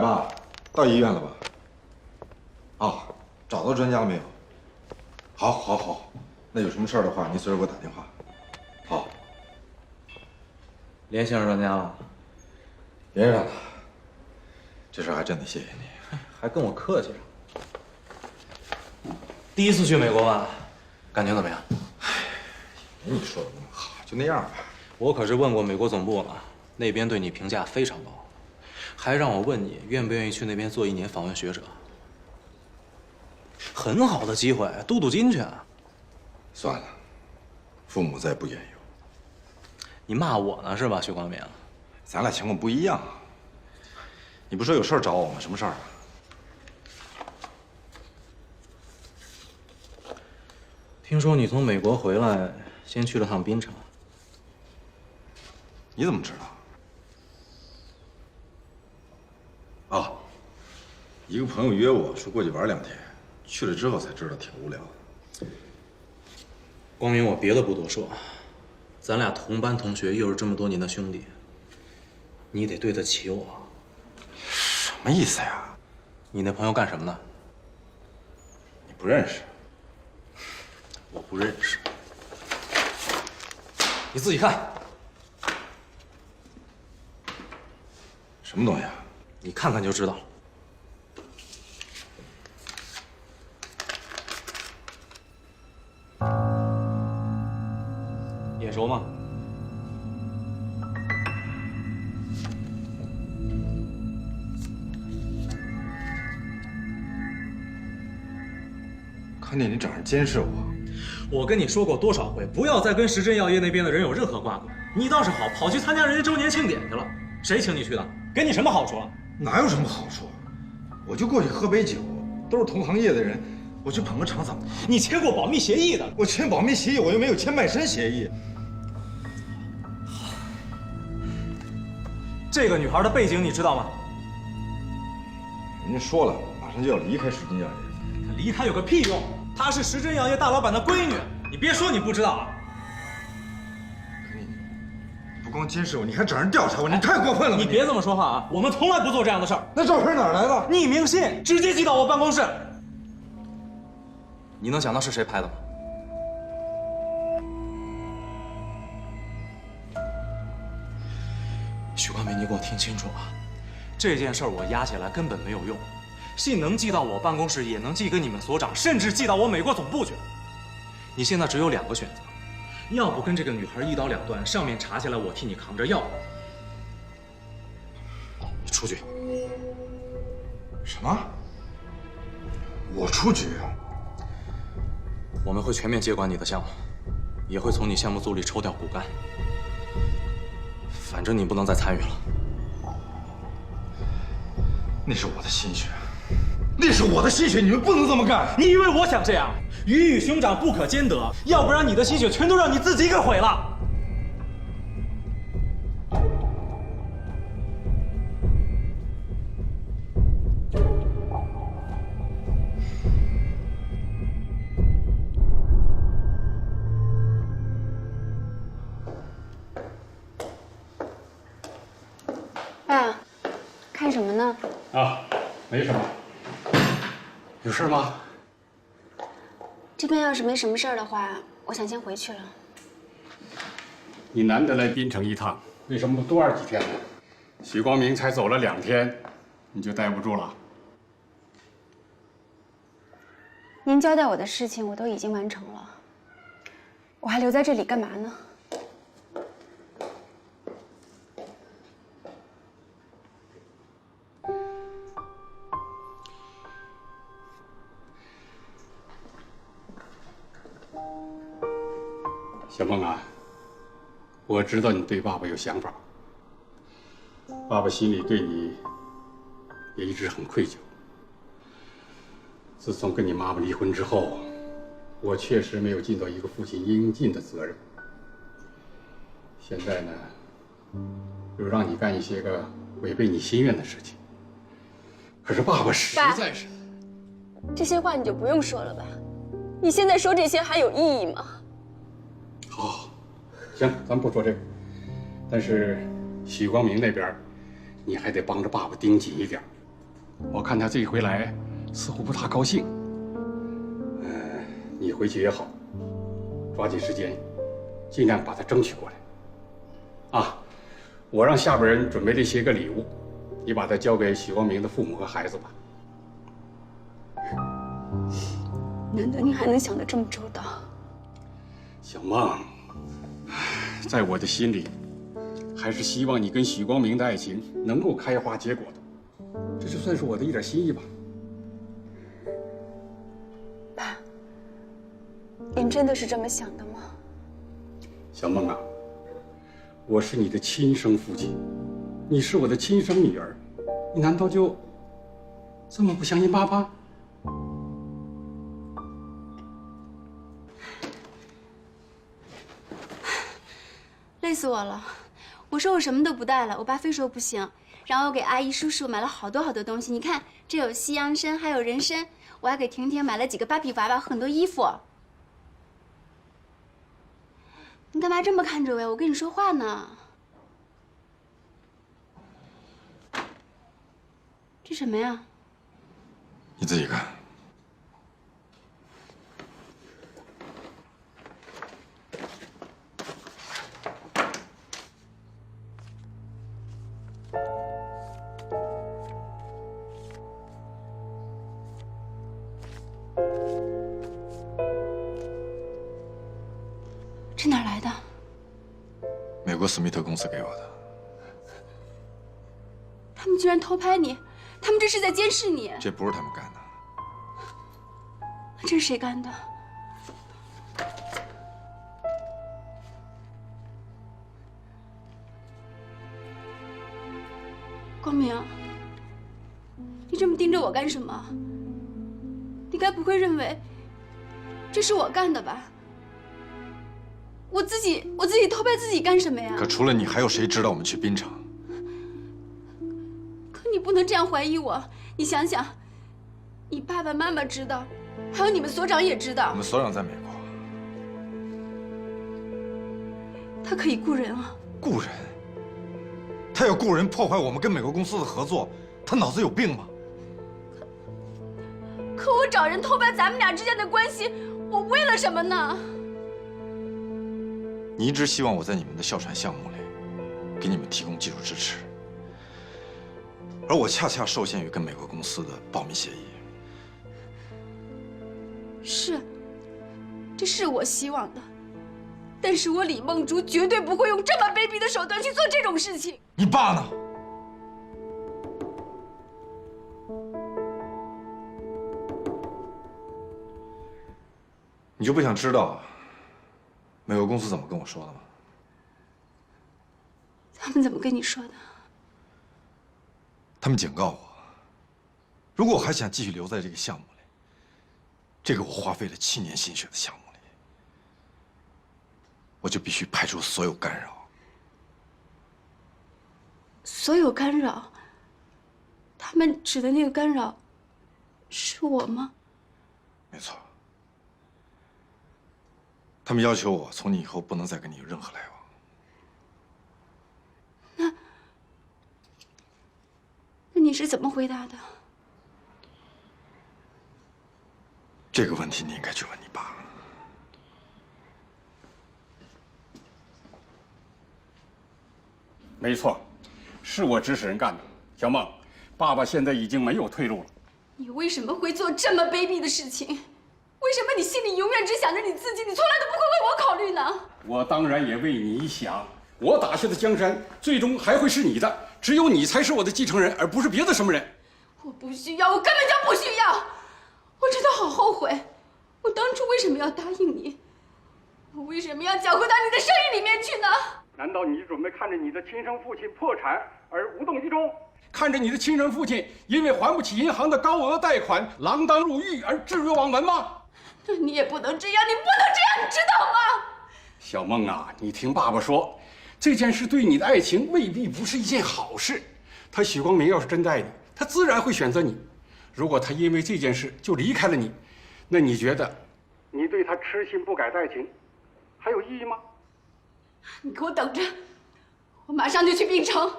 爸，到医院了吧？啊，找到专家了没有？好，好，好，那有什么事儿的话，您随时给我打电话。好，联系上专家了，联系上了。这事儿还真得谢谢你，还跟我客气上。第一次去美国吧，感觉怎么样？没你说的那么好，就那样吧。我可是问过美国总部了，那边对你评价非常高，还让我问你愿不愿意去那边做1年访问学者。很好的机会，镀镀金去啊！算了，父母再不言有。你骂我呢是吧，许光明？咱俩情况不一样啊。你不说有事儿找我吗？什么事儿啊？听说你从美国回来，先去了趟槟城。你怎么知道？啊，一个朋友约我说过去玩2天，去了之后才知道挺无聊的。光明，我别的不多说，咱俩同班同学，又是这么多年的兄弟，你得对得起我。什么意思呀？你那朋友干什么呢？你不认识？我不认识，你自己看。什么东西啊？你看看就知道了。眼熟吗？看见你找人监视我。我跟你说过多少回，不要再跟时珍药业那边的人有任何瓜葛。你倒是好，跑去参加人家周年庆典去了。谁请你去的？给你什么好处？哪有什么好处？我就过去喝杯酒，都是同行业的人，我去捧个场怎么了？你签过保密协议的。我签保密协议，我又没有签卖身协议。这个女孩的背景你知道吗？人家说了，马上就要离开时珍药业。她离开有个屁用！她是时珍药业大老板的闺女。你别说你不知道啊！不光监视我，你还找人调查我，你太过分了！你别这么说话啊！我们从来不做这样的事儿。那照片哪儿来的？匿名信，直接寄到我办公室。你能想到是谁拍的吗？许光明，你给我听清楚啊！这件事儿我压下来根本没有用，信能寄到我办公室，也能寄给你们所长，甚至寄到我美国总部去。你现在只有2个选择，要不跟这个女孩一刀两断，上面查下来我替你扛着；要不你出局。什么？我出局？我们会全面接管你的项目，也会从你项目组里抽调骨干。反正你不能再参与了。那是我的心血，那是我的心血，你们不能这么干！你以为我想这样？鱼与熊掌不可兼得，要不然你的心血全都让你自己给毁了。爸，看什么呢？啊，没什么。有事吗？这边要是没什么事儿的话，我想先回去了。你难得来槟城一趟，为什么不多玩几天呢？许光明才走了2天，你就待不住了？您交代我的事情我都已经完成了，我还留在这里干嘛呢？小梦啊，我知道你对爸爸有想法，爸爸心里对你也一直很愧疚。自从跟你妈妈离婚之后，我确实没有尽到一个父亲应尽的责任。现在呢，又让你干一些个违背你心愿的事情。可是爸爸实在是……这些话你就不用说了吧？你现在说这些还有意义吗？好，行，咱不说这个。但是许光明那边，你还得帮着爸爸盯紧一点。我看他这一回来似乎不大高兴。你回去也好，抓紧时间，尽量把他争取过来。啊，我让下边人准备了一些个礼物，你把它交给许光明的父母和孩子吧。难得您还能想得这么周到。小梦，在我的心里，还是希望你跟许光明的爱情能够开花结果的，这就算是我的一点心意吧。爸，您真的是这么想的吗？小梦啊，我是你的亲生父亲，你是我的亲生女儿，你难道就这么不相信爸爸？累死我了！我说我什么都不带了，我爸非说不行，然后我给阿姨、叔叔买了好多东西。你看，这有西洋参，还有人参，我还给婷婷买了几个芭比娃娃，很多衣服。你干嘛这么看着我呀？我跟你说话呢。这什么呀？你自己看。这哪来的？美国史密特公司给我的。他们居然偷拍你，他们这是在监视你。这不是他们干的。那这是谁干的？光明，你这么盯着我干什么？你该不会认为这是我干的吧？我自己偷拍自己干什么呀？可除了你，还有谁知道我们去槟城？可你不能这样怀疑我。你想想，你爸爸妈妈知道，还有你们所长也知道。我们所长在美国。他可以雇人啊。雇人？他要雇人破坏我们跟美国公司的合作，他脑子有病吗？可我找人偷拍咱们俩之间的关系，我为了什么呢？你一直希望我在你们的哮喘项目里给你们提供技术支持，而我恰恰受限于跟美国公司的保密协议。是，这是我希望的，但是我李梦竹绝对不会用这么卑鄙的手段去做这种事情。你爸呢？你就不想知道美国公司怎么跟我说的吗？他们怎么跟你说的？他们警告我，如果我还想继续留在这个项目里，这个我花费了7年心血的项目里，我就必须排除所有干扰。所有干扰？他们指的那个干扰，是我吗？没错。他们要求我从你以后不能再跟你有任何来往。那你是怎么回答的？这个问题你应该去问你爸。没错，是我指使人干的。小梦，爸爸现在已经没有退路了。你为什么会做这么卑鄙的事情？为什么你心里永远只想着你自己，你从来都不会为我考虑呢？我当然也为你想，我打下的江山最终还会是你的，只有你才是我的继承人，而不是别的什么人。我不需要，我根本就不需要。我真的好后悔，我当初为什么要答应你？我为什么要搅和到你的生意里面去呢？难道你准备看着你的亲生父亲破产而无动于衷？看着你的亲生父亲因为还不起银行的高额贷款锒铛入狱而置若罔闻吗？那你也不能这样，你不能这样，你知道吗？小梦啊，你听爸爸说，这件事对你的爱情未必不是一件好事。他许光明要是真的爱你，他自然会选择你。如果他因为这件事就离开了你，那你觉得你对他痴心不改的爱情还有意义吗？你给我等着，我马上就去槟城。